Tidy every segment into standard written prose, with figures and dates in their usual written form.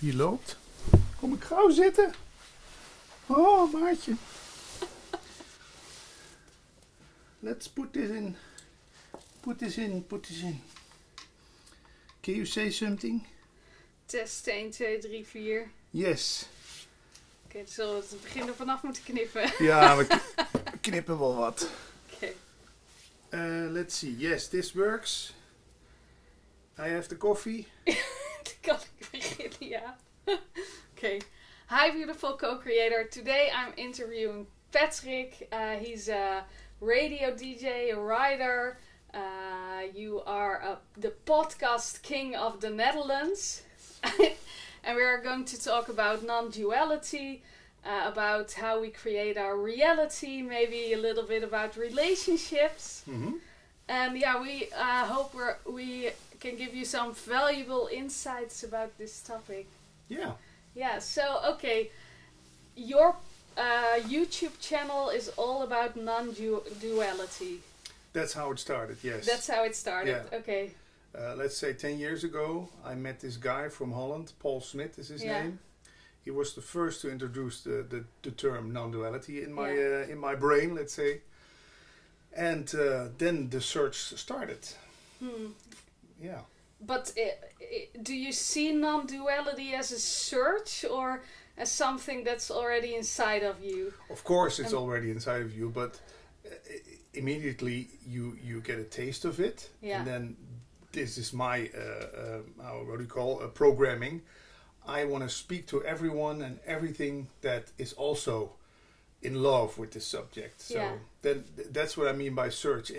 Die loopt. Kom ik gauw zitten? Oh, Maartje. Let's put this in. Put this in. Can you say something? Test 1, 2, 3, 4. Yes. Oké, dan zullen we het begin er vanaf moeten knippen. Ja, we knippen wel wat. Oké. Let's see. Yes, this works. I have the coffee. Dan kan ik beginnen, ja. Oké. Hi, beautiful co-creator. Today I'm interviewing Patrick. He's a radio DJ, a writer. You are the podcast king of the Netherlands. And we are going to talk about non-duality, about how we create our reality, maybe a little bit about relationships. Mm-hmm. And yeah, we hope we can give you some valuable insights about this topic. Yeah. Yeah, so okay, your YouTube channel is all about non-duality. That's how it started, yes. That's how it started, Yeah. okay. Let's say 10 years ago, I met this guy from Holland, Paul Smith is his name. He was the first to introduce the term non-duality in my brain, let's say. And then the search started. Yeah. But do you see non-duality as a search or as something that's already inside of you? Of course it's already inside of you, but immediately you get a taste of it. Yeah. And then this is my, programming. I want to speak to everyone and everything that is also in love with this subject. So then that's what I mean by search.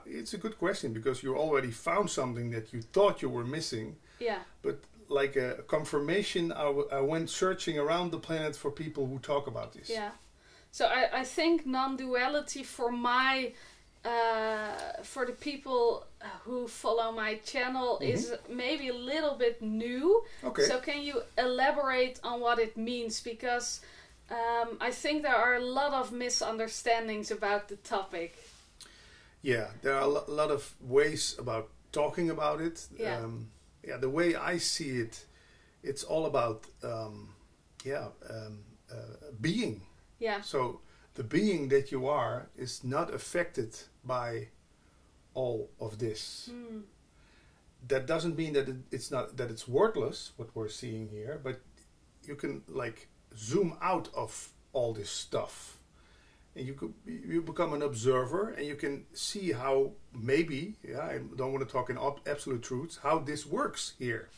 It's a good question because you already found something that you thought you were missing. Yeah. But like a confirmation, I went searching around the planet for people who talk about this. Yeah. So I think non-duality for for the people who follow my channel is maybe a little bit new. Okay. So can you elaborate on what it means? Because I think there are a lot of misunderstandings about the topic. Yeah, there are a lot of ways about talking about it. Yeah. The way I see it, it's all about being. Yeah. So the being that you are is not affected by all of this. That doesn't mean that it's worthless what we're seeing here, but you can like zoom out of all this stuff, and you become an observer, and you can see how maybe I don't want to talk in absolute truths how this works here.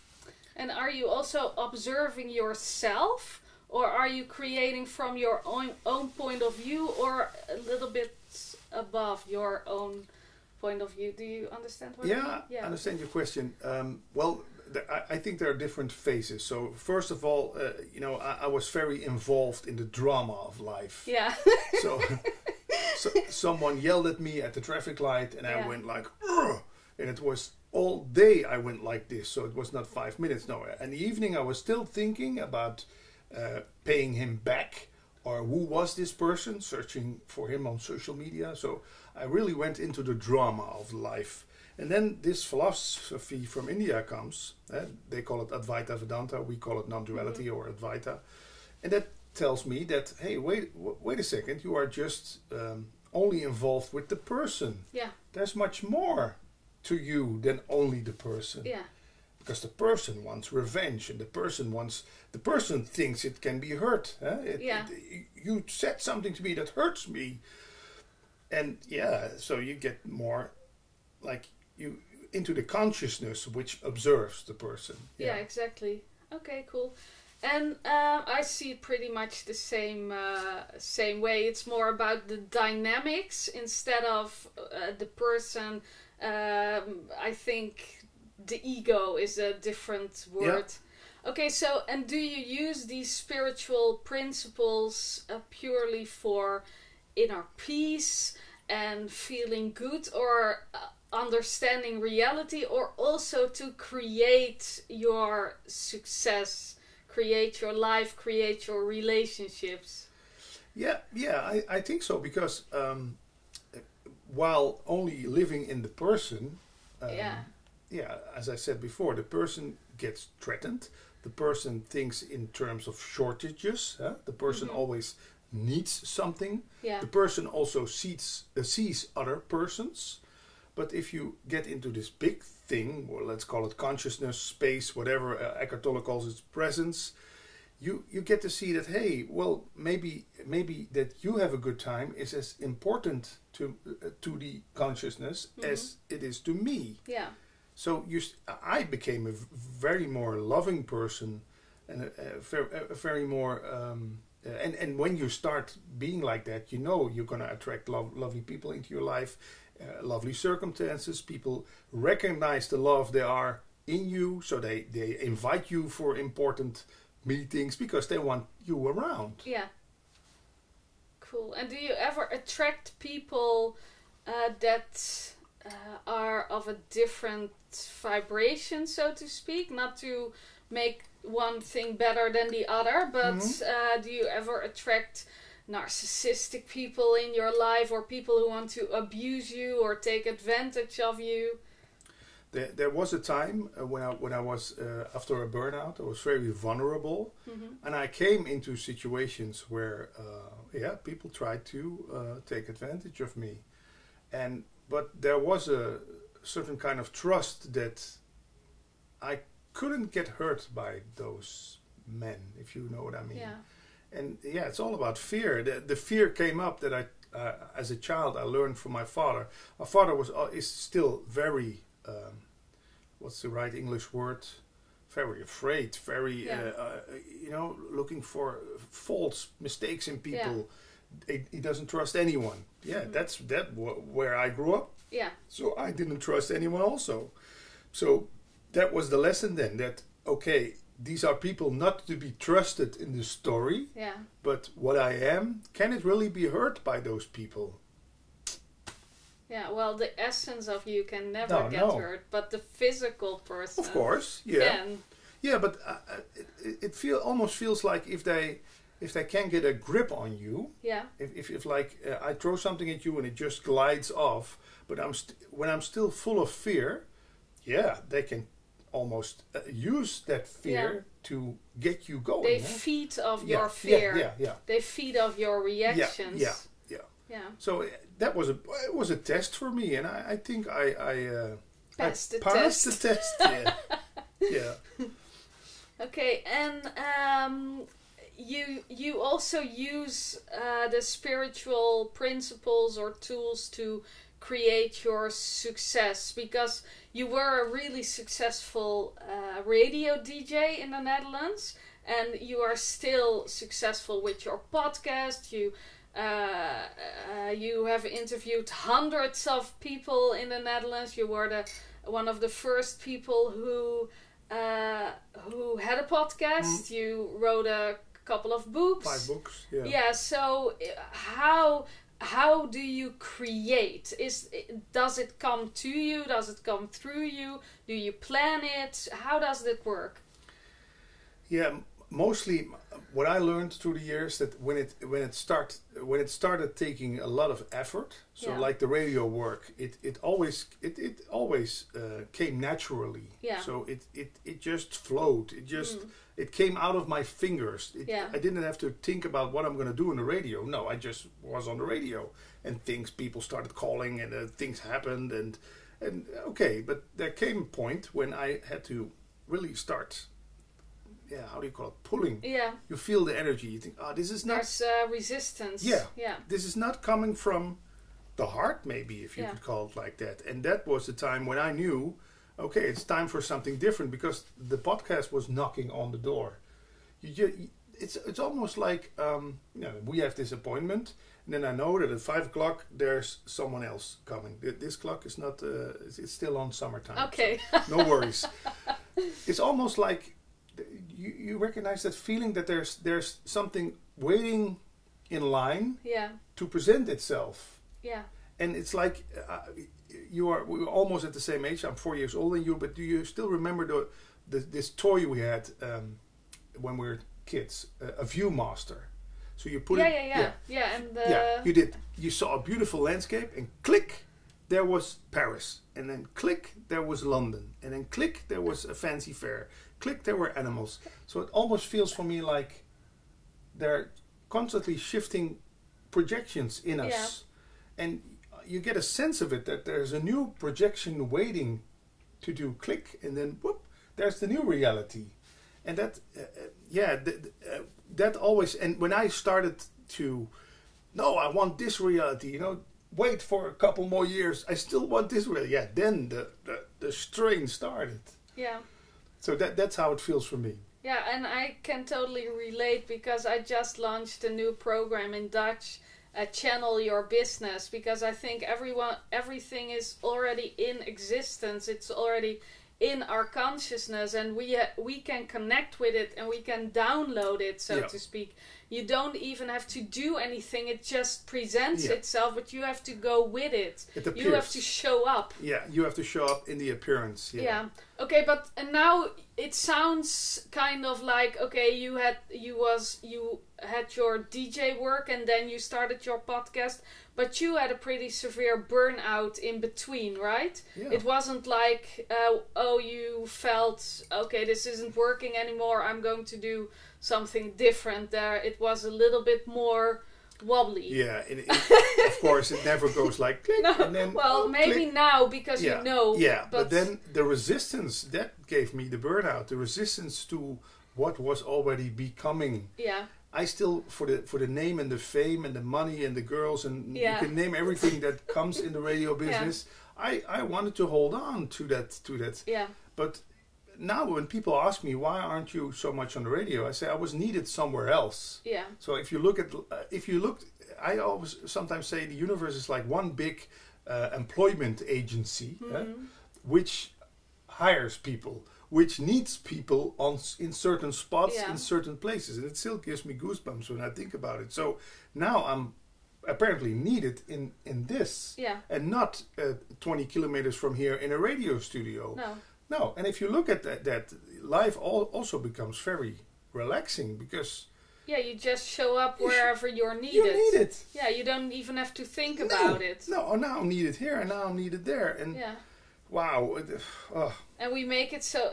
And are you also observing yourself? Or are you creating from your own point of view or a little bit above your own point of view? Do you understand what I mean? Yeah, I understand your question. I think there are different phases. So first of all, I was very involved in the drama of life. Yeah. so someone yelled at me at the traffic light and I went like, ugh! And it was all day I went like this. So it was not 5 minutes. No, in the evening I was still thinking about paying him back, or who was this person, searching for him on social media. So I really went into the drama of life. And then this philosophy from India comes. They call it Advaita Vedanta. We call it non-duality or Advaita. And that tells me that, hey, wait a second, you are just only involved with the person. Yeah. There's much more to you than only the person. Yeah. Because the person wants revenge, and the person thinks it can be hurt. You said something to me that hurts me, and so you get more like you into the consciousness which observes the person. Yeah, exactly. Okay, cool. And I see it pretty much the same way. It's more about the dynamics instead of the person. I think the ego is a different word. Yeah. Okay, so, and do you use these spiritual principles purely for inner peace and feeling good, or understanding reality, or also to create your success, create your life, create your relationships? I think so, because while only living in the person, as I said before, the person gets threatened. The person thinks in terms of shortages. The person always needs something. Yeah. The person also sees other persons. But if you get into this big thing, or let's call it consciousness, space, whatever Eckhart Tolle calls it, presence, you get to see that, hey, well, maybe that you have a good time is as important to the consciousness as it is to me. Yeah. So I became a very more loving person, and a very more and when you start being like that, you know you're going to attract lovely people into your life, lovely circumstances. People recognize the love they are in you, so they invite you for important meetings because they want you around. Yeah. Cool. And do you ever attract people that are of a different vibration, so to speak? Not to make one thing better than the other, but do you ever attract narcissistic people in your life, or people who want to abuse you or take advantage of you? There was a time when I was after a burnout. I was very vulnerable, and I came into situations where people tried to take advantage of me, but there was a certain kind of trust that I couldn't get hurt by those men, if you know what I mean. Yeah. And it's all about fear. The fear came up that I, as a child, I learned from my father. My father is still very, what's the right English word? Very afraid, very, looking for faults, mistakes in people. Yeah. He doesn't trust anyone. Yeah, that's where I grew up. Yeah. So I didn't trust anyone also. So that was the lesson then, that, okay, these are people not to be trusted in the story. Yeah. But what I am, can it really be hurt by those people? Yeah, well, the essence of you can never get hurt, but the physical person, of course, yeah, can. Yeah, but it almost feels like if they can get a grip on you, yeah. If like I throw something at you and it just glides off, but when I'm still full of fear, yeah, they can almost use that fear to get you going. They feed off your fear. Yeah. They feed off your reactions. Yeah. So that was a test for me, and I think I passed the test. Yeah. Yeah. Okay, and you also use the spiritual principles or tools to create your success, because you were a really successful radio DJ in the Netherlands, and you are still successful with your podcast. You have interviewed hundreds of people in the Netherlands. You were one of the first people who had a podcast. You wrote a couple of books. 5 books. Yeah. Yeah. So how do you create? Does it come to you? Does it come through you? Do you plan it? How does that work? Yeah, mostly what I learned through the years, that when it started taking a lot of effort, so like the radio work, it always came naturally. Yeah. So it just flowed. It came out of my fingers. I didn't have to think about what I'm going to do on the radio. No, I just was on the radio, and people started calling, and things happened, and okay. But there came a point when I had to really start. Yeah, how do you call it? Pulling. Yeah. You feel the energy. You think, this is not. There's resistance. Yeah. Yeah. This is not coming from the heart, maybe, if you could call it like that. And that was the time when I knew, okay, it's time for something different, because the podcast was knocking on the door. It's almost like we have this appointment, and then I know that at 5 o'clock there's someone else coming. This clock is not. It's still on summertime. Okay. So no worries. It's almost like you recognize that feeling that there's something waiting in line to present itself. Yeah. And it's like we're almost at the same age. I'm 4 years older than you, but do you still remember this toy we had when we were kids, a Viewmaster? So you put you did. You saw a beautiful landscape, and click, there was Paris, and then click, there was London, and then click, there was a fancy fair. Click, they were animals. So it almost feels for me like they're constantly shifting projections in us. And you get a sense of it, that there's a new projection waiting to do click, and then whoop, there's the new reality. And that, that always, and when I started to, no, I want this reality, you know, wait for a couple more years, I still want this reality. Yeah, then the strain started. Yeah. So that's how it feels for me. Yeah, and I can totally relate, because I just launched a new program in Dutch, Channel Your Business, because I think everything is already in existence. It's already in our consciousness, and we can connect with it, and we can download it, so to speak. You don't even have to do anything. It just presents itself, but you have to go with it. You have to show up. Yeah, you have to show up in the appearance. Yeah. Okay, but now it sounds kind of like, okay, you had your DJ work, and then you started your podcast, but you had a pretty severe burnout in between, right? Yeah. It wasn't like, you felt, okay, this isn't working anymore, I'm going to do something different there. It was a little bit more wobbly. Yeah, of course, it never goes like click, and then maybe click. now, because you know. Yeah, but then the resistance, that gave me the burnout. The resistance to what was already becoming. Yeah. I still, for the name and the fame and the money and the girls, and you can name everything that comes in the radio business. I wanted to hold on to that. Yeah. But now when people ask me, why aren't you so much on the radio, I say I was needed somewhere else. Yeah. So if you look, I always sometimes say the universe is like one big employment agency, which hires people, which needs people in certain spots, in certain places, and it still gives me goosebumps when I think about it. So now I'm apparently needed in this, and not 20 kilometers from here in a radio studio. No, and if you look at that life also becomes very relaxing, because you just show up wherever you're needed. You're needed. Yeah, you don't even have to think about it. No, now I'm needed here, and now I'm needed there, and wow. And we make it so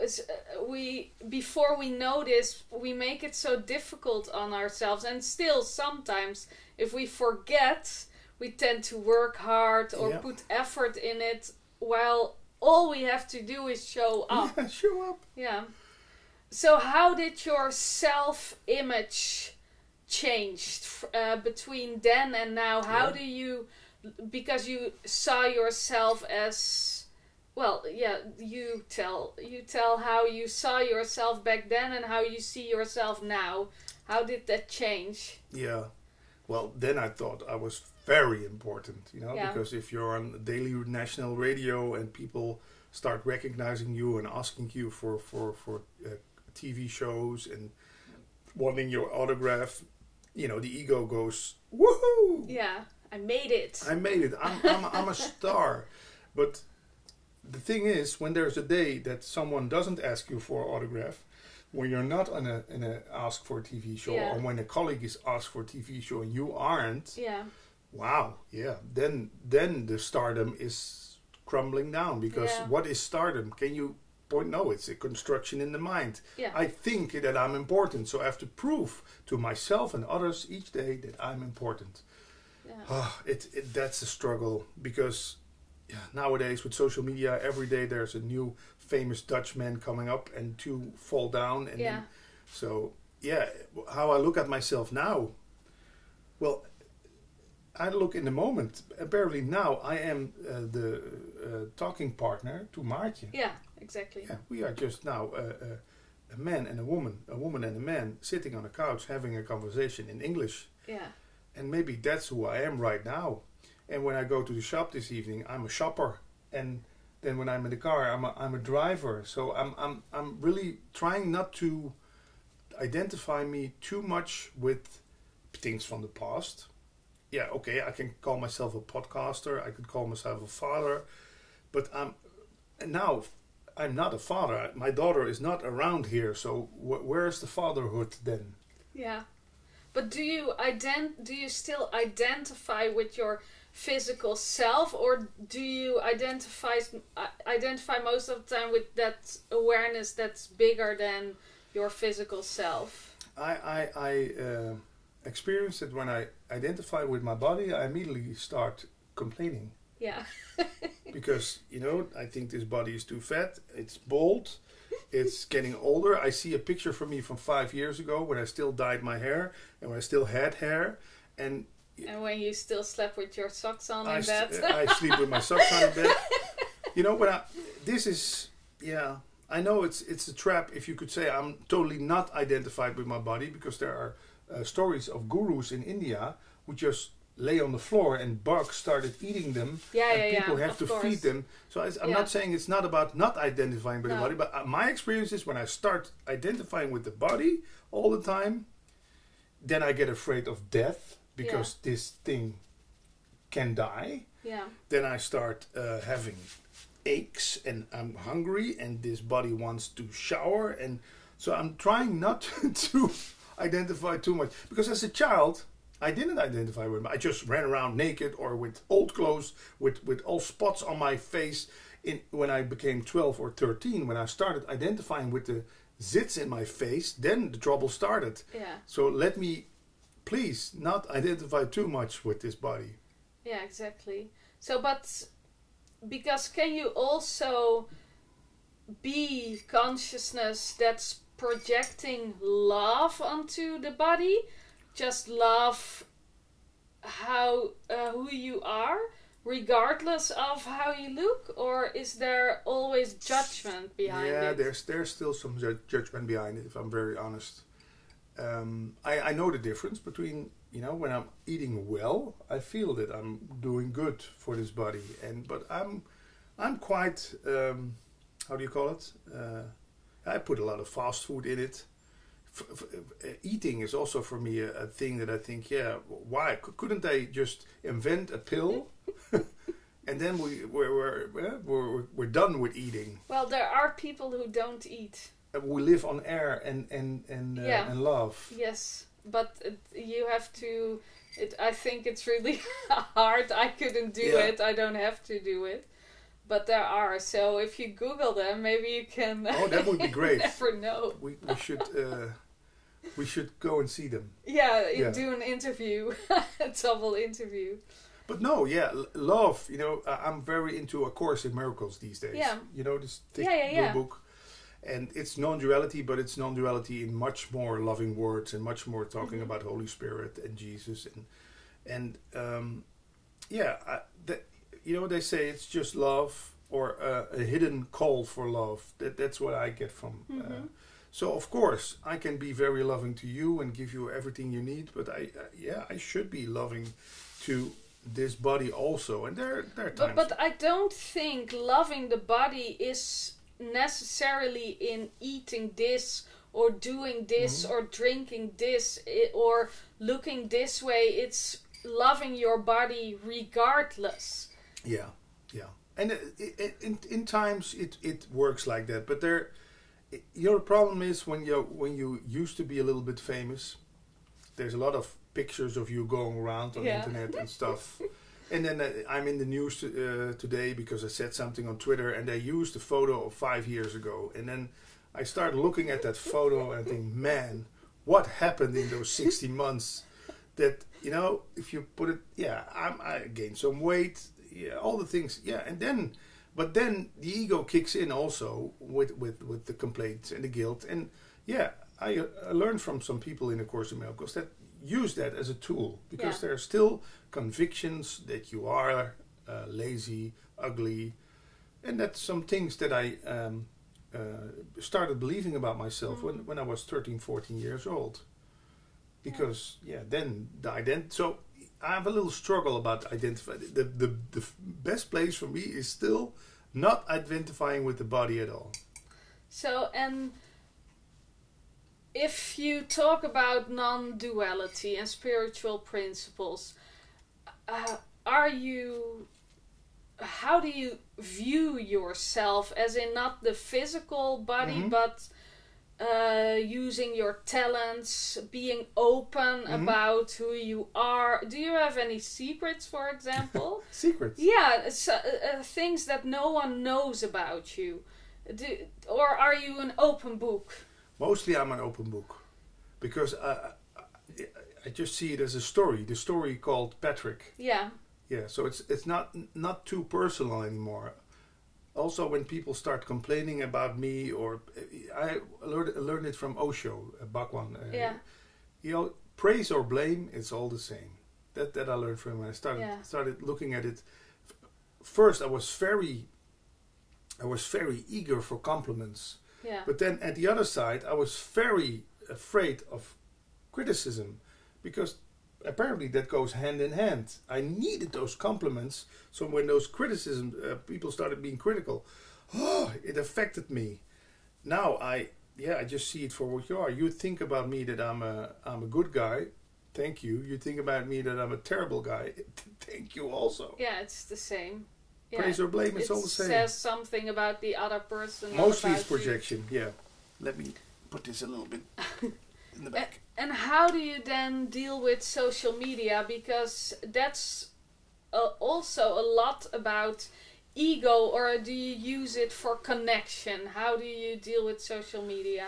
before we notice, we make it so difficult on ourselves, and still sometimes if we forget, we tend to work hard or put effort in it, while all we have to do is show up. Yeah, show up. Yeah. So how did your self-image change between then and now? How do you, because you saw yourself as, you tell how you saw yourself back then and how you see yourself now. How did that change? Yeah. Well, then I thought I was very important, because if you're on daily national radio and people start recognizing you and asking you for TV shows and wanting your autograph, the ego goes, woohoo! Yeah, I made it. I'm a star. But the thing is, when there's a day that someone doesn't ask you for an autograph, when you're not in a ask for a TV show, or when a colleague is asked for a TV show and you aren't, then the stardom is crumbling down, because what is stardom? Can you point? No, it's a construction in the mind. I think that I'm important, so I have to prove to myself and others each day that I'm important. That's a struggle, because nowadays with social media, every day there's a new famous Dutch man coming up and two fall down, and how I look at myself now, well, I look in the moment. Apparently now I am the talking partner to Maartje. Yeah, exactly. Yeah, we are just now a man and a woman and a man sitting on a couch having a conversation in English. Yeah. And maybe that's who I am right now. And when I go to the shop this evening, I'm a shopper, and then when I'm in the car, I'm a driver. So I'm really trying not to identify me too much with things from the past. Yeah, okay, I can call myself a podcaster, I could call myself a father, but I'm not a father. My daughter is not around here, so where's the fatherhood then? Yeah, but do you still identify with your physical self, or do you identify most of the time with that awareness that's bigger than your physical self? I experience that when I identify with my body, I immediately start complaining. Yeah. Because, I think this body is too fat, it's bald, it's getting older. I see a picture from me from 5 years ago when I still dyed my hair and when I still had hair. And when you still slept with your socks on in bed. I sleep with my socks on in bed. I know it's a trap if you could say I'm totally not identified with my body, because there are stories of gurus in India who just lay on the floor and bugs started eating them. People have to feed them. So I'm not saying it's not about not identifying with the body, but my experience is when I start identifying with the body all the time, then I get afraid of death, because this thing can die. Yeah. Then I start having aches and I'm hungry and this body wants to shower, and so I'm trying not to identify too much, because as a child I didn't identify with I just ran around naked or with old clothes with all spots on my face. When I became 12 or 13, when I started identifying with the zits in my face, then the trouble started. Yeah. So let me please not identify too much with this body. Yeah, exactly. So, but because can you also be consciousness that's projecting love onto the body? Just love who you are, regardless of how you look, or is there always judgment behind it? Yeah, there's still some judgment behind it, if I'm very honest. I know the difference between, when I'm eating well, I feel that I'm doing good for this body, but I'm quite how do you call it? I put a lot of fast food in it. Eating is also for me a thing that I think, why couldn't they just invent a pill and then we're done with eating? Well, there are people who don't eat. We live on air and love. Yes, but you have to. I think it's really hard. I couldn't do it. I don't have to do it. But there are. So if you Google them, maybe you can. Oh, that would be great. Never know. We should go and see them. Yeah. Do an interview, a double interview. But no, love. I'm very into A Course in Miracles these days. Yeah. This thick blue book. And it's non-duality, but it's non-duality in much more loving words and much more talking about Holy Spirit and Jesus they say it's just love, or a hidden call for love. That's what I get from. So of course I can be very loving to you and give you everything you need, but I should be loving to this body also. And there are times. But I don't think loving the body is necessarily in eating this or doing this or drinking this or looking this way. It's loving your body regardless. Yeah. And in times it works like that, but your problem is when you used to be a little bit famous. There's a lot of pictures of you going around on the internet and stuff. And then I'm in the news today because I said something on Twitter and they used a photo of 5 years ago. And then I start looking at that photo and think, man, what happened in those 60 months? That, if you put it, I gained some weight, all the things. But then the ego kicks in also with the complaints and the guilt. And I learned from some people in A Course in Miracles that use that as a tool, because there are still convictions that you are lazy, ugly, and that's some things that I started believing about myself when I was 13, 14 years old. Because then so I have a little struggle about identifying. The best place for me is still not identifying with the body at all. So, and if you talk about non-duality and spiritual principles, how do you view yourself, as in not the physical body, but using your talents, being open about who you are. Do you have any secrets, for example? Secrets? Yeah, things that no one knows about you. Or are you an open book? Mostly I'm an open book. Because I just see it as a story. The story called Patrick. Yeah. Yeah, so it's not too personal anymore. Also, when people start complaining about me, or I learned it from Osho, Bhagwan. Praise or blame, it's all the same. That I learned from him. I started looking at it. First, I was very eager for compliments. Yeah. But then at the other side, I was very afraid of criticism, because apparently that goes hand in hand. I needed those compliments, so when those criticisms, people started being critical, it affected me. Now I just see it for what you are. You think about me that I'm a good guy, thank you. You think about me that I'm a terrible guy, thank you also. Yeah, it's the same. Yeah. Praise or blame, it's all the same. It says something about the other person. Mostly it's projection, yeah. Let me put this a little bit in the back. And how do you then deal with social media? Because that's also a lot about ego, or do you use it for connection? How do you deal with social media?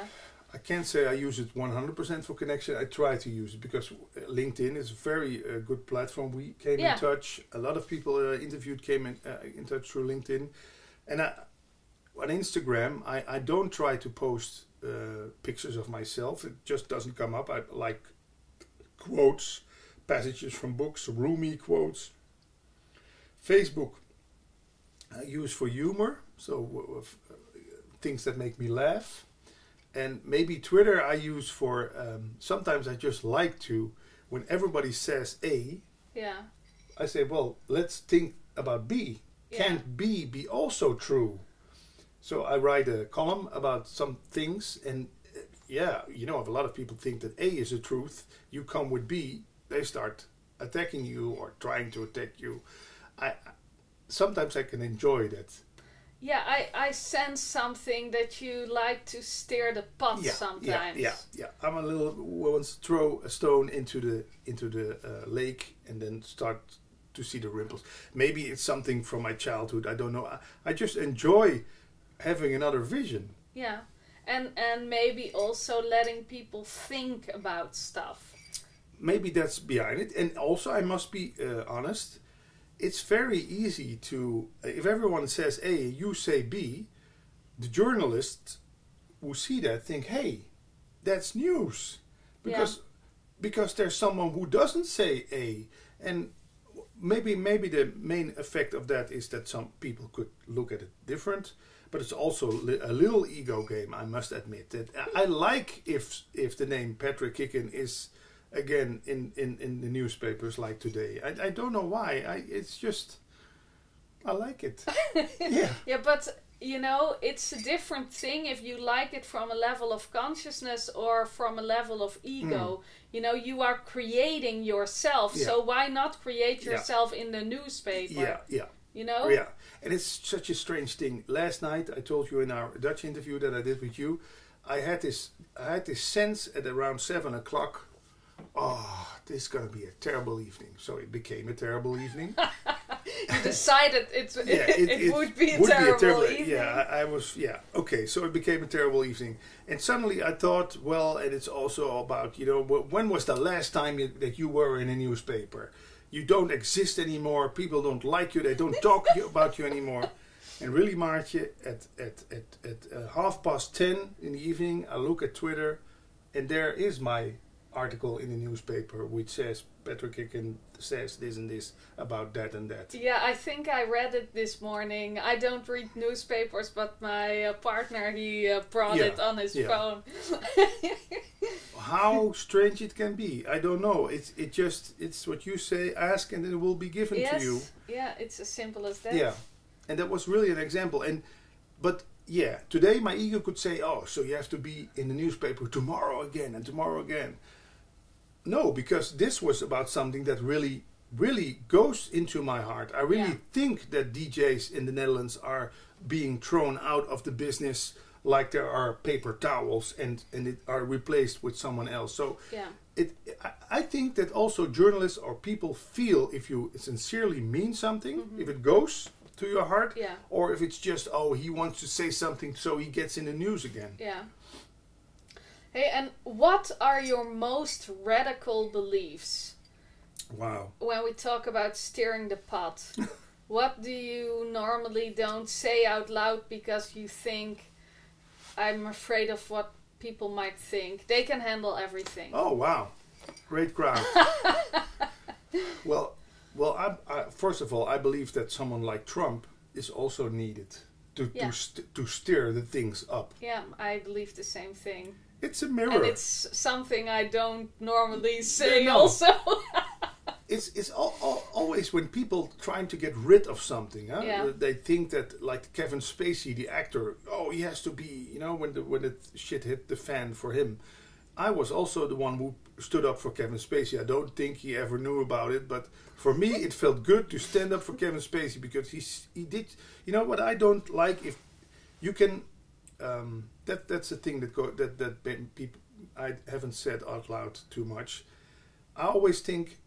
I can't say I use it 100% for connection. I try to use it because LinkedIn is a very good platform. We came in touch. A lot of people interviewed came in touch through LinkedIn. And on Instagram, I don't try to post pictures of myself. It just doesn't come up. I like quotes, passages from books, Rumi quotes. Facebook I use for humor, so things that make me laugh. And maybe Twitter I use for, sometimes I just like to, when everybody says A, I say, well, let's think about B. Can't B be also true? So I write a column about some things, and if a lot of people think that A is the truth, you come with B, they start attacking you or trying to attack you. Sometimes I can enjoy that. Yeah, I sense something that you like to stir the pot sometimes. Yeah. I'm a little once throw a stone into the lake and then start to see the ripples. Maybe it's something from my childhood. I don't know. I just enjoy having another vision. Yeah, and maybe also letting people think about stuff. Maybe that's behind it. And also, I must be honest. It's very easy to, if everyone says A, you say B, the journalists who see that think, hey, that's news. Because there's someone who doesn't say A. And maybe the main effect of that is that some people could look at it different. But it's also a little ego game, I must admit. That I like if the name Patrick Kicken is again in the newspapers like today. I don't know why. It's just I like it. Yeah, but it's a different thing if you like it from a level of consciousness or from a level of ego. You are creating yourself, so why not create yourself in the newspaper? Yeah, and it's such a strange thing. Last night I told you in our Dutch interview that I did with you, I had this sense at around 7 o'clock. Oh, this is going to be a terrible evening. So it became a terrible evening. You decided it would be a terrible evening. Okay, so it became a terrible evening. And suddenly I thought, well, and it's also about, when was the last time that you were in a newspaper? You don't exist anymore. People don't like you. They don't talk about you anymore. And really, Maartje, at 10:30 in the evening, I look at Twitter, and there is my article in the newspaper which says Patrick Kicken says this and this about that and that. Yeah, I think I read it this morning. I don't read newspapers, but my partner, he brought it on his phone. How strange it can be. I don't know. It's what you say, ask, and it will be given to you. Yeah, it's as simple as that. Yeah, and that was really an example. But today my ego could say, oh, so you have to be in the newspaper tomorrow again and tomorrow again. No, because this was about something that really, really goes into my heart. I really think that DJs in the Netherlands are being thrown out of the business like there are paper towels and it are replaced with someone else. So I think that also journalists or people feel if you sincerely mean something, if it goes to your heart, or if it's just, oh, he wants to say something so he gets in the news again. Yeah. Hey, and what are your most radical beliefs? Wow. When we talk about stirring the pot, what do you normally don't say out loud because you think, I'm afraid of what people might think? They can handle everything. Oh, wow. Great crowd. Well, I first of all, I believe that someone like Trump is also needed to stir the things up. Yeah, I believe the same thing. It's a mirror. And it's something I don't normally say also. It's always when people trying to get rid of something, they think that, like Kevin Spacey, the actor, he has to be, when the shit hit the fan for him. I was also the one who stood up for Kevin Spacey. I don't think he ever knew about it, but for me it felt good to stand up for Kevin Spacey because he did. You know what I don't like, if you can. That's the thing that people I haven't said out loud too much. I always think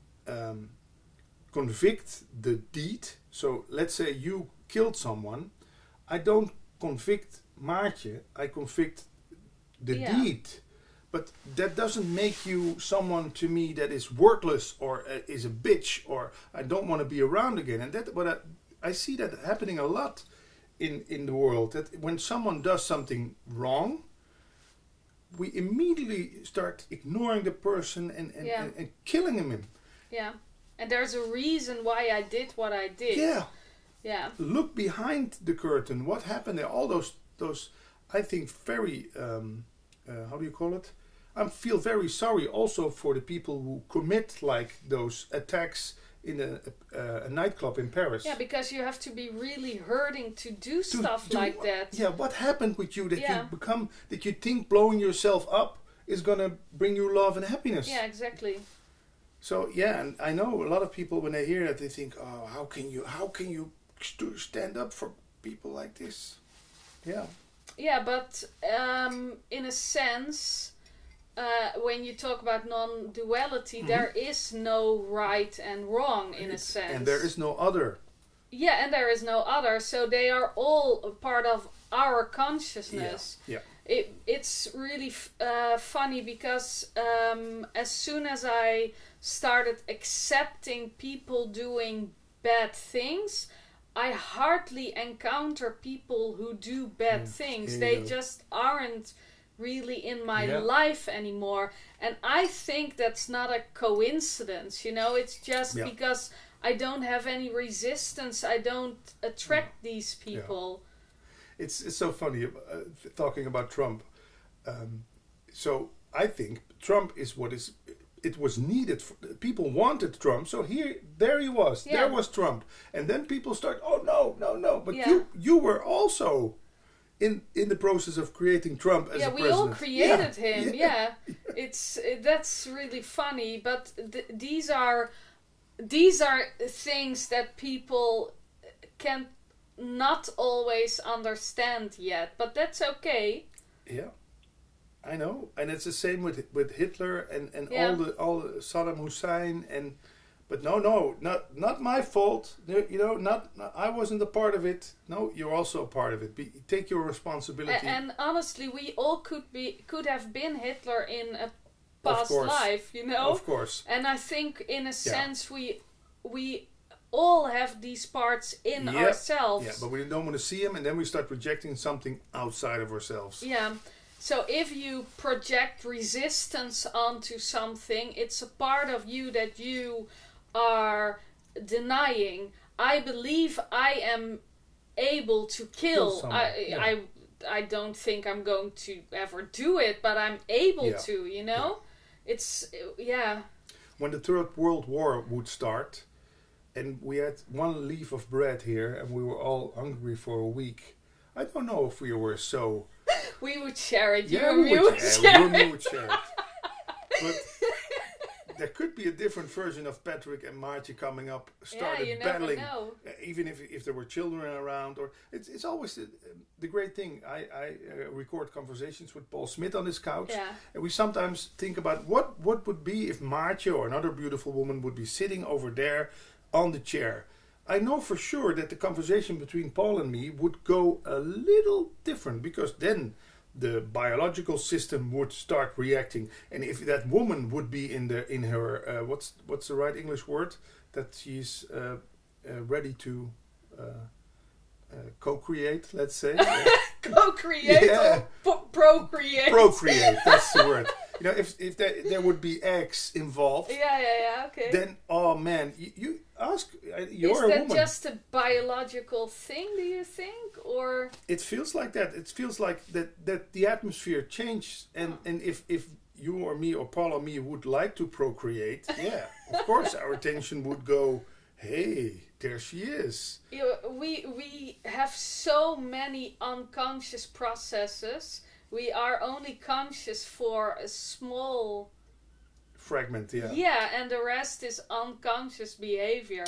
convict the deed. So let's say you killed someone. I don't convict Maartje. I convict the deed. But that doesn't make you someone to me that is worthless or is a bitch or I don't want to be around again. And that what I see that happening a lot in the world, that when someone does something wrong, we immediately start ignoring the person and killing him. Yeah. And there's a reason why I did what I did. Yeah. Yeah. Look behind the curtain. What happened there? All those I think very how do you call it? I feel very sorry also for the people who commit like those attacks in a nightclub in Paris. Yeah, because you have to be really hurting to do stuff like that. Yeah, what happened with you that that you think blowing yourself up is gonna bring you love and happiness? Yeah, exactly. So and I know a lot of people when they hear that they think, oh, how can you stand up for people like this? Yeah. Yeah, but in a sense, when you talk about non-duality, there is no right and wrong in a sense. And there is no other. Yeah, and there is no other. So they are all a part of our consciousness. Yeah. It's really funny because as soon as I started accepting people doing bad things, I hardly encounter people who do bad things. They just aren't really in my life anymore. And I think that's not a coincidence, it's just because I don't have any resistance. I don't attract these people. Yeah. It's so funny talking about Trump. So I think Trump is it was needed. People wanted Trump, so there he was. Yeah. There was Trump, and then people start. Oh no! But you were also in the process of creating Trump as a president. Yeah, we all created him. Yeah, that's really funny. But these are things that people can not always understand yet. But that's okay. Yeah. I know, and it's the same with Hitler and all the Saddam Hussein but not my fault. Not I wasn't a part of it. No, you're also a part of it. Take your responsibility. And honestly, we all could have been Hitler in a past life, Of course. And I think in a sense we all have these parts in ourselves. Yeah, but we don't want to see them, and then we start projecting something outside of ourselves. Yeah. So if you project resistance onto something, it's a part of you that you are denying. I believe I am able to kill. I don't think I'm going to ever do it, but I'm able to, Yeah. It's, When the Third World War would start, and we had one leaf of bread here, and we were all hungry for a week, I don't know if we were so... We would share it. We would share it. there could be a different version of Patrick and Maartje coming up, started you battling, never know. Even if there were children around. Or it's always the great thing. I record conversations with Paul Smith on his couch, and we sometimes think about what would be if Maartje or another beautiful woman would be sitting over there on the chair. I know for sure that the conversation between Paul and me would go a little different, because then the biological system would start reacting, and if that woman would be in her what's the right English word, that she's ready to co-create, let's say. Co-create, yeah. or procreate. Procreate, that's the word. If there would be eggs involved, okay. then, oh man, you ask, you're Is a that woman. just a biological thing, do you think? Or It feels like that. It feels like that the atmosphere changed, and if you or me or Paul or me would like to procreate, of course our attention would go, hey, there she is. we have so many unconscious processes. We are only conscious for a small fragment, and the rest is unconscious behavior.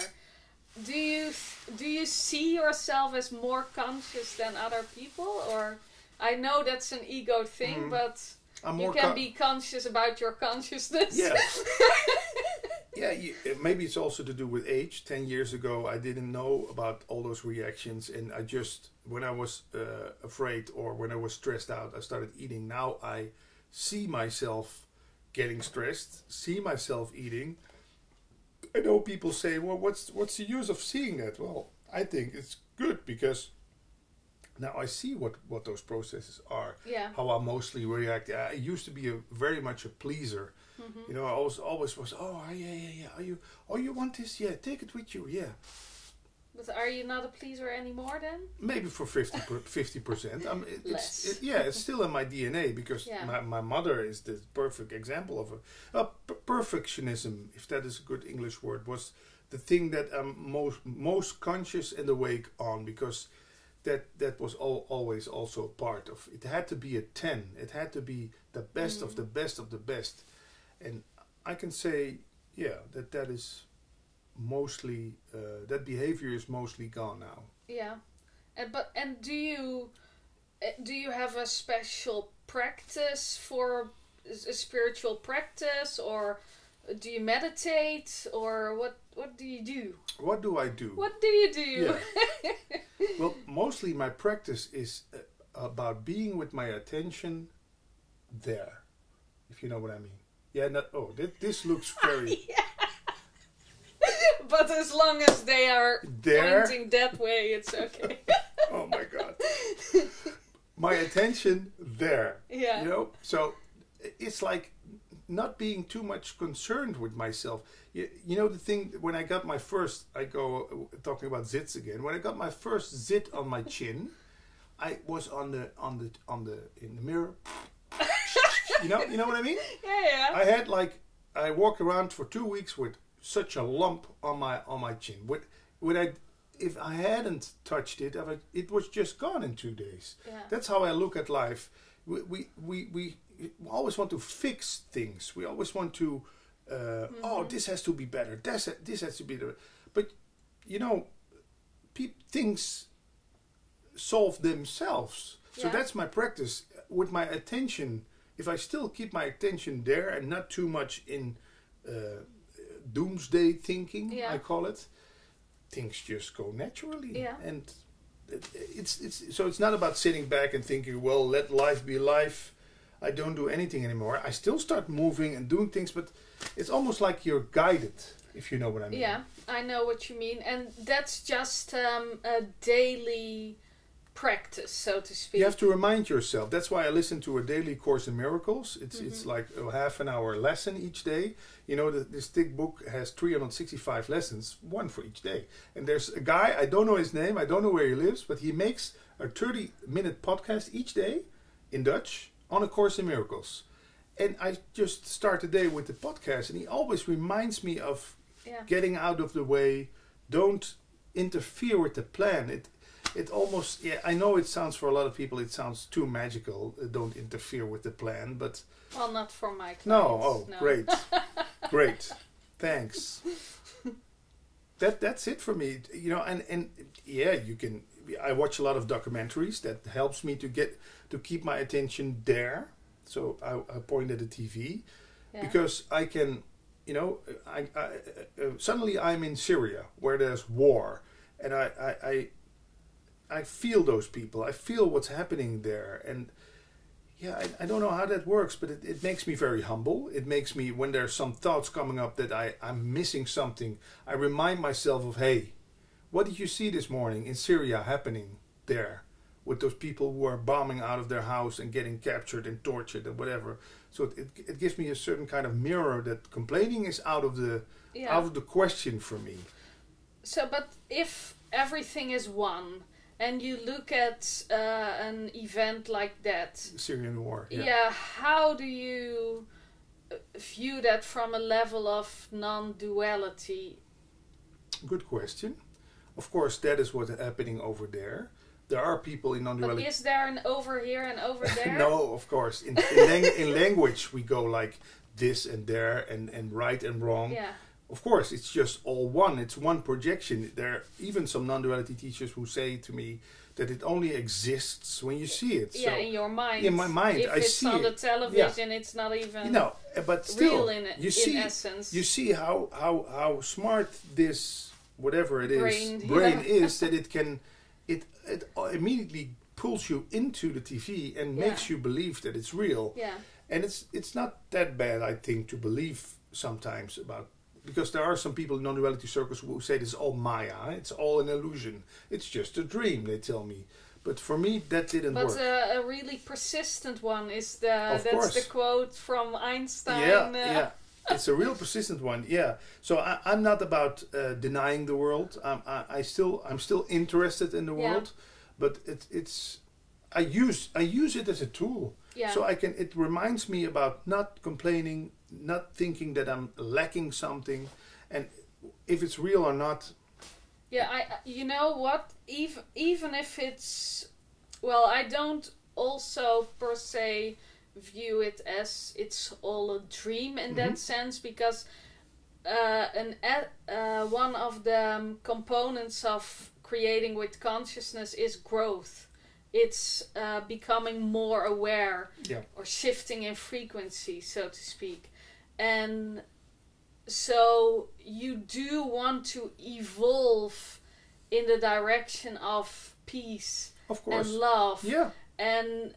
Do you see yourself as more conscious than other people? Or I know that's an ego thing, but you can be conscious about your consciousness. Yeah, maybe it's also to do with age. 10 years ago, I didn't know about all those reactions, and I just, when I was afraid or when I was stressed out, I started eating. Now I see myself getting stressed, see myself eating. I know people say, well, what's the use of seeing that? Well, I think it's good, because now I see what those processes are, how I mostly react. I used to be very much a pleaser. I always was, you want this? Yeah, take it with you, yeah. But are you not a pleaser anymore then? Maybe for 50%. Less. It's still in my DNA, because my mother is the perfect example of perfectionism, if that is a good English word, was the thing that I'm most conscious and awake on, because that was always also part of it. Had to be a 10. It had to be the best of the best of the best. And I can say, that is mostly, that behavior is mostly gone now. Yeah. And do you have a special practice for a spiritual practice, or do you meditate, or what do you do? What do I do? What do you do? Yeah. Well, mostly my practice is about being with my attention there, if you know what I mean. Yeah, this looks very... But as long as they are there, pointing that way, it's okay. Oh my God. My attention there. Yeah. So it's like not being too much concerned with myself. The thing, when I got my first, I go talking about zits again. When I got my first zit on my chin, I was in the mirror. You know what I mean? Yeah. I walked around for 2 weeks with such a lump on my chin. If I hadn't touched it, it was just gone in 2 days. Yeah. That's how I look at life. We always want to fix things. We always want to, this has to be better. This has to be better. But things solve themselves. So that's my practice with my attention. If I still keep my attention there and not too much in doomsday thinking, I call it, things just go naturally. Yeah. And it's not about sitting back and thinking, well, let life be life. I don't do anything anymore. I still start moving and doing things, but it's almost like you're guided, if you know what I mean. Yeah, I know what you mean. And that's just a daily practice, so to speak. You have to remind yourself. That's why I listen to a daily Course in Miracles. It's like a half an hour lesson each day. This thick book has 365 lessons, one for each day. And there's a guy, I don't know his name, I don't know where he lives, but he makes a 30-minute podcast each day in Dutch on a Course in Miracles. And I just start the day with the podcast, and he always reminds me of getting out of the way. Don't interfere with the plan. It almost, I know it sounds, for a lot of people, it sounds too magical. Don't interfere with the plan, but... Well, not for my clients. No, great. Great. Thanks. That's it for me. You know, and yeah, you can. I watch a lot of documentaries. That helps me to keep my attention there. So I point at the TV because I can. You know, suddenly I'm in Syria where there's war, and I feel those people. I feel what's happening there, and yeah, I don't know how that works, but it makes me very humble. It makes me, when there's some thoughts coming up that I'm missing something, I remind myself of, hey, what did you see this morning in Syria happening there with those people who are bombing out of their house and getting captured and tortured and whatever. So it gives me a certain kind of mirror that complaining is out of the question for me. So, but if everything is one, and you look at an event like that, Syrian war. Yeah, how do you view that from a level of non-duality? Good question. Of course, that is what's happening over there. There are people in non-duality. But is there an over here and over there? No, of course. In language, we go like this and there and right and wrong. Yeah. Of course, it's just all one. It's one projection. There are even some non-duality teachers who say to me that it only exists when you see it. Yeah, so, in your mind. In my mind, if I see it. If it's on the television, it's not even but still, real in essence. You see how smart this, whatever it is, brain is, that it immediately pulls you into the TV and makes you believe that it's real. Yeah. And it's not that bad, I think, to believe sometimes about. Because there are some people in non-duality circles who say this is all Maya, it's all an illusion. It's just a dream, they tell me. But for me, that didn't work. But a really persistent one is the quote from Einstein. Yeah. It's a real persistent one. Yeah. So I'm not about denying the world. I'm still interested in the world, but I use it as a tool. Yeah. So it reminds me about not complaining, not thinking that I'm lacking something, and if it's real or not. Yeah, you know what? Even if it's, well, I don't also per se view it as it's all a dream in that sense, because one of the components of creating with consciousness is growth. It's becoming more aware or shifting in frequency, so to speak. And so you do want to evolve in the direction of peace and love. Yeah. And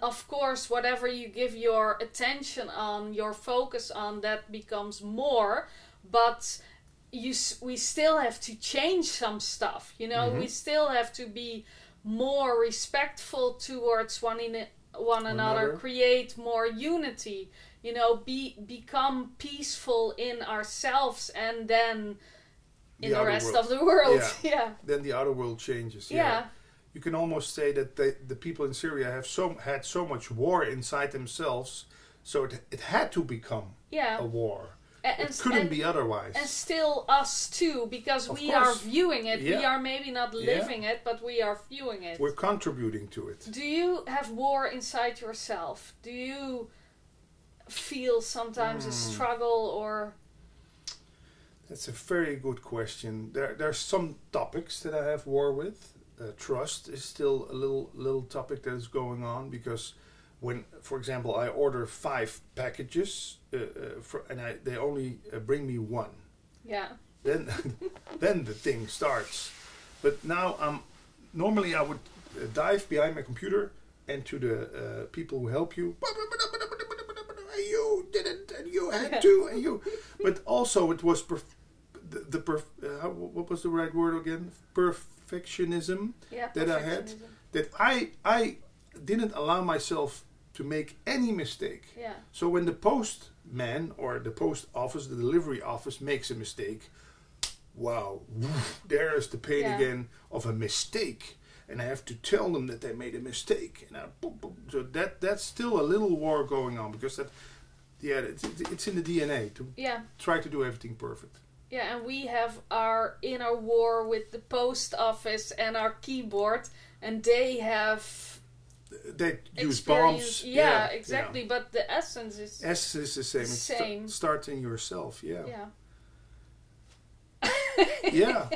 of course, whatever you give your attention on, your focus on, that becomes more. But we still have to change some stuff. You know, we still have to be more respectful towards one another, create more unity, you know, become peaceful in ourselves, and then in the rest of the world. Yeah. Then the outer world changes. Yeah. You can almost say that the people in Syria had so much war inside themselves, so it had to become a war. It couldn't be otherwise. And still us too, because we are viewing it. We are maybe not living it, but we are viewing it. We're contributing to it. Do you have war inside yourself? Do you feel sometimes a struggle or... That's a very good question. There's some topics that I have war with. Trust is still a little topic that is going on, because when, for example, I order 5 packages and they only bring me 1. Yeah. Then the thing starts. But now normally I would dive behind my computer and to the people who help you. You didn't, and you had to, and you. But also it was what was the right word again? Perfectionism that I had. That I didn't allow myself to make any mistake. Yeah. So when the postman or the post office, the delivery office makes a mistake, wow, there is the pain again of a mistake. And I have to tell them that they made a mistake. And so that's still a little war going on, because it's in the DNA to try to do everything perfect. Yeah, and we have our inner war with the post office and our keyboard, and they have they use bombs. Yeah, exactly. Yeah. But the essence is the same. Same. Starting yourself. Yeah. Yeah. Yeah.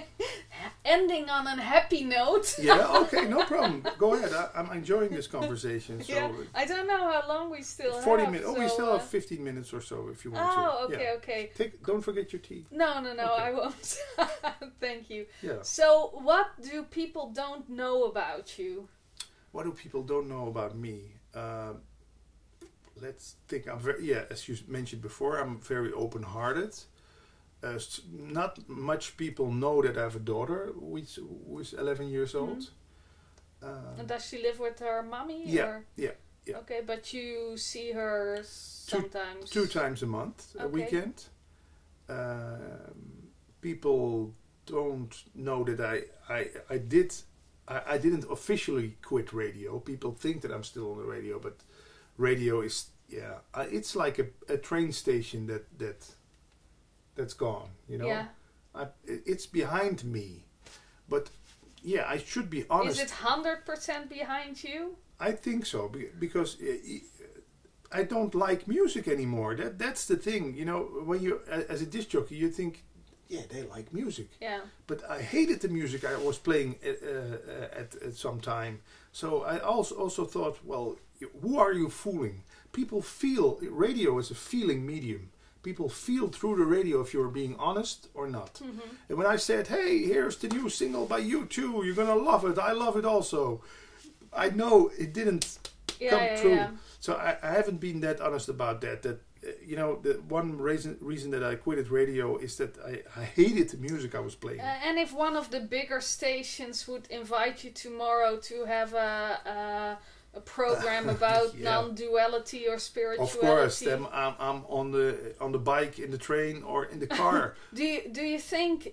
Ending on a happy note. Yeah. Okay. No problem. Go ahead. I'm enjoying this conversation. So yeah. I don't know how long we still 40 have. 40 minutes. Oh, we still have 15 minutes or so if you want to. Oh, okay, okay. Don't forget your tea. No, okay. I won't. Thank you. Yeah. So, what do people don't know about you? What do people don't know about me? Let's think. As you mentioned before, I'm very open-hearted. Not much people know that I have a daughter who is 11 years old. And does she live with her mommy? Yeah, or? Yeah. Okay, but you see her sometimes? Two times a month, a weekend. People don't know that I didn't officially quit radio. People think that I'm still on the radio, but radio is, it's like a train station that's gone, you know. Yeah. It's behind me, but I should be honest. Is it 100% behind you? I think so, because I don't like music anymore. That's the thing, you know. When you as a disc jockey, you think, they like music. Yeah. But I hated the music I was playing at some time. So I also thought, well, who are you fooling? People feel radio is a feeling medium. People feel through the radio if you're being honest or not. Mm-hmm. And when I said, hey, here's the new single by U2, you're gonna love it, I love it also, I know it didn't come true. Yeah. So I haven't been that honest about that. That you know, the one reason that I quitted radio is that I hated the music I was playing. And if one of the bigger stations would invite you tomorrow to have a program about non-duality or spirituality. Of course, I'm on the bike, in the train, or in the car. Do you think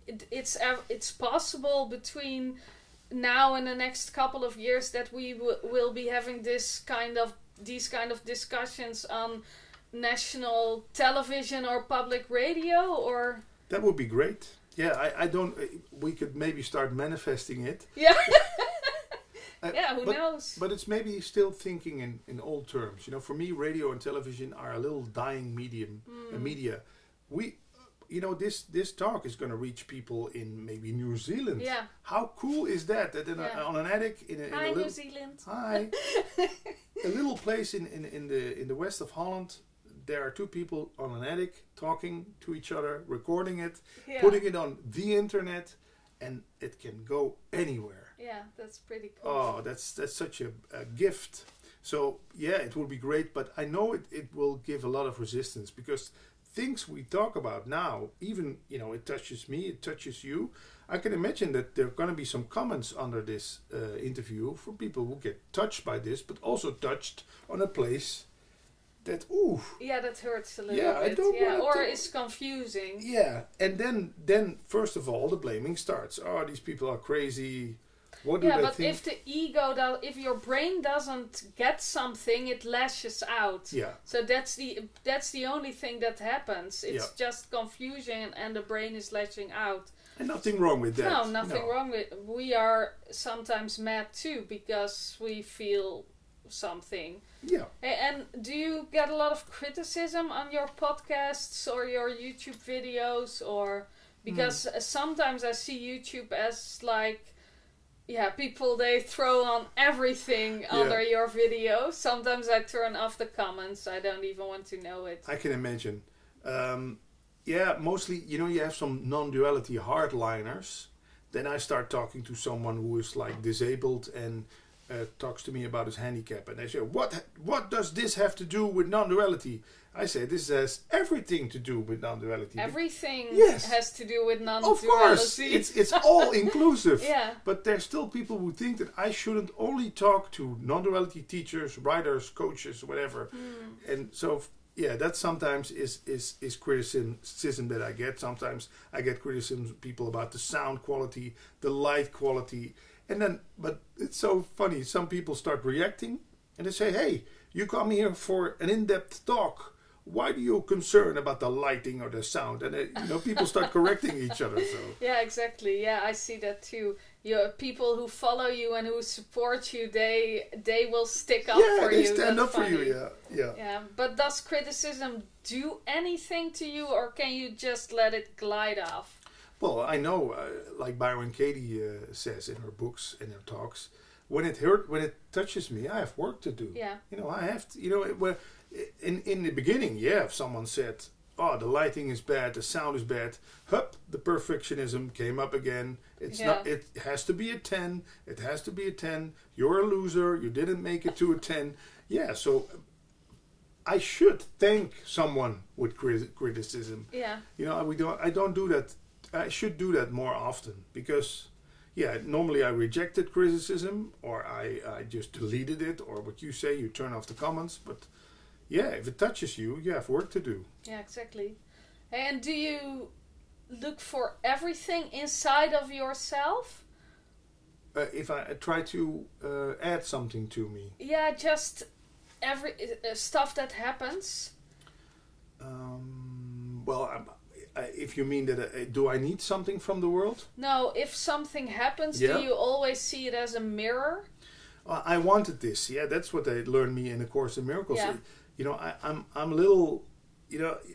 it's possible between now and the next couple of years that we will be having these kind of discussions on national television or public radio? Or that would be great. Yeah, I don't. We could maybe start manifesting it. Yeah. Who knows? But it's maybe still thinking in old terms. You know, for me, radio and television are a little dying media. We, you know, this talk is going to reach people in maybe New Zealand. Yeah. How cool is that? That on an attic Hi, New Zealand. Hi. A little place in the west of Holland. There are two people on an attic talking to each other, recording it, putting it on the internet, and it can go anywhere. Yeah, that's pretty cool. Oh, that's such a gift. So it will be great, but I know it will give a lot of resistance, because things we talk about now, even, you know, it touches me, it touches you. I can imagine that there are going to be some comments under this interview from people who get touched by this, but also touched on a place that that hurts a little bit. I don't or is confusing. Yeah, and then first of all the blaming starts. Oh, these people are crazy. What do they think? If the ego if your brain doesn't get something, it lashes out. Yeah. So that's the only thing that happens. It's just confusion, and the brain is lashing out. And nothing wrong with that. No, nothing wrong with. We are sometimes mad too, because we feel something. Yeah. And do you get a lot of criticism on your podcasts or your YouTube videos, or because sometimes I see YouTube as like, people, they throw on everything under your video. Sometimes I turn off the comments. I don't even want to know it. I can imagine. Mostly, you know, you have some non-duality hardliners. Then I start talking to someone who is like disabled and talks to me about his handicap, and they say, what does this have to do with non-duality? I say, this has everything to do with non-duality. Everything has to do with non-duality. Of course, it's all inclusive. Yeah. But there's still people who think that I shouldn't only talk to non-duality teachers, writers, coaches, whatever. And so, that sometimes is criticism that I get. Sometimes I get criticism from people about the sound quality, the light quality. And then, but it's so funny, some people start reacting and they say, hey, you come here for an in-depth talk. Why do you concern about the lighting or the sound? And people start correcting each other. So yeah, exactly. Yeah, I see that too. your people who follow you and who support you, they will stick up for you. Yeah, they stand up for you. Yeah. But does criticism do anything to you, or can you just let it glide off? Well, I know, like Byron Katie says in her books and her talks, when it touches me, I have work to do. Yeah. I have to. In the beginning, if someone said, "Oh, the lighting is bad, the sound is bad," the perfectionism came up again. It's not. It has to be a 10. It has to be a 10. You're a loser. You didn't make it to a 10. Yeah, so I should thank someone with criticism. Yeah. I don't do that. I should do that more often because, normally I rejected criticism or I just deleted it, or what you say, you turn off the comments. But if it touches you, you have work to do. Yeah, exactly. And do you look for everything inside of yourself? If I try to add something to me. Yeah, just every stuff that happens. If you mean that, do I need something from the world? No, if something happens, do you always see it as a mirror? I wanted this. Yeah, that's what they learned me in the Course in Miracles. Yeah. I'm a little.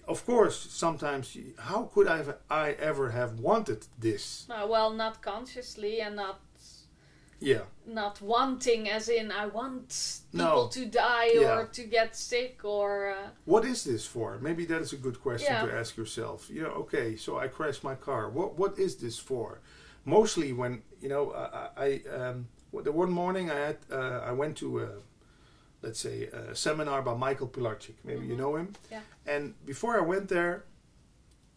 Of course, sometimes how could I ever have wanted this? Well, not consciously and not. Yeah. Not wanting, as in I want people to die or to get sick or. What is this for? Maybe that is a good question to ask yourself. Okay, so I crashed my car. What is this for? Mostly when the one morning I went to let's say a seminar by Michael Pilarczyk. Maybe you know him. Yeah. And before I went there,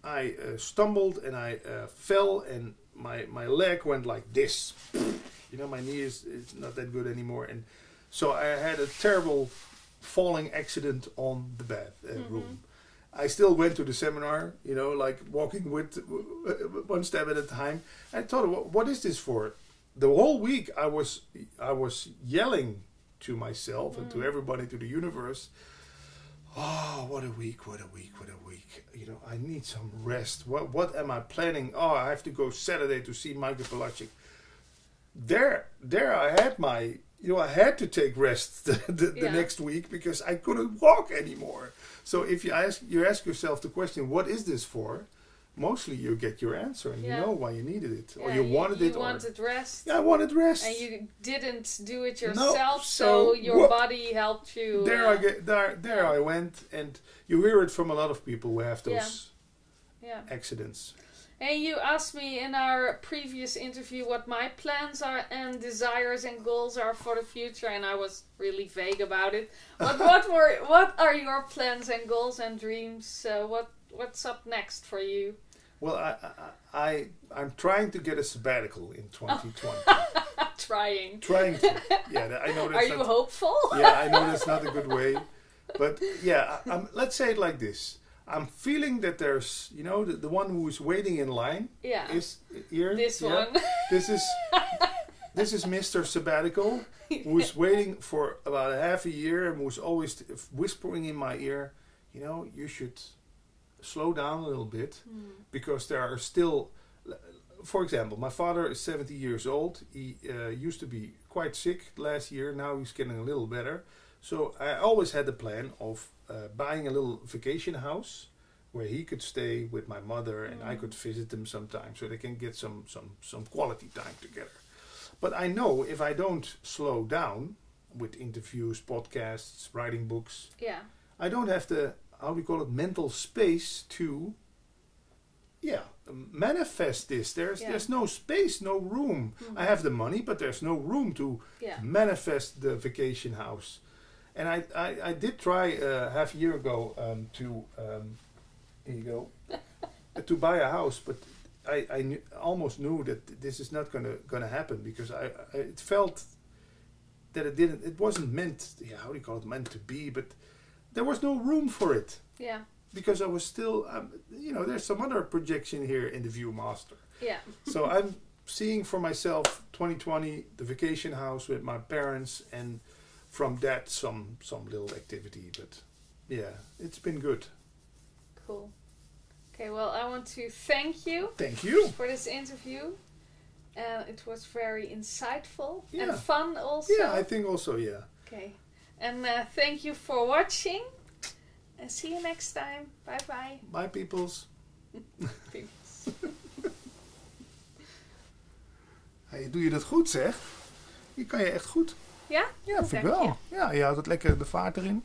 I stumbled and I fell and my leg went like this. My knee is not that good anymore, and so I had a terrible falling accident on the room. I still went to the seminar, like walking with one step at a time. I thought, what is this for? The whole week I was yelling to myself and to everybody, to the universe. Oh, what a week, what a week, what a week. I need some rest. What am I planning? Oh, I have to go Saturday to see Michael Pilarczyk. There I had I had to take rest the next week because I couldn't walk anymore. So if you ask yourself the question, what is this for? Mostly you get your answer and you know why you needed it. Or you wanted it. You wanted rest. Yeah, I wanted rest. And you didn't do it yourself, so your body helped you. There I went, and you hear it from a lot of people who have those accidents. And you asked me in our previous interview what my plans are and desires and goals are for the future, and I was really vague about it. But what are your plans and goals and dreams? What's up next for you? Well, I'm trying to get a sabbatical in 2020. Trying to. Yeah, I know that's Are you hopeful? Yeah, I know that's not a good way. But let's say it like this. I'm feeling that there's, the one who's waiting in line is here. This one. This is Mr. Sabbatical, who's waiting for about half a year and who's always whispering in my ear, you should slow down a little bit because there are still, for example, my father is 70 years old. He used to be quite sick last year. Now he's getting a little better. So I always had the plan of buying a little vacation house where he could stay with my mother and I could visit them sometime so they can get some quality time together. But I know if I don't slow down with interviews, podcasts, writing books, I don't have the, mental space to manifest this. There's no space, no room. I have the money, but there's no room to manifest the vacation house. And I did try half a year ago to buy a house, but I almost knew that this is not gonna happen because it felt that it wasn't meant. Meant to be, but there was no room for it. Yeah. Because I was still, there's some other projection here in the Viewmaster. Yeah. So I'm seeing for myself 2020 the vacation house with my parents and. From that, some little activity, but it's been good. Cool. Okay, well, I want to thank you. Thank you for this interview. It was very insightful and fun also. Yeah, I think also, yeah. Okay. And thank you for watching. And see you next time. Bye bye. Bye, peoples. Hey, doe je dat goed, zeg? Hier kan je echt goed. Ja? Ja, vind ik wel. Ja, je houdt het lekker de vaart erin.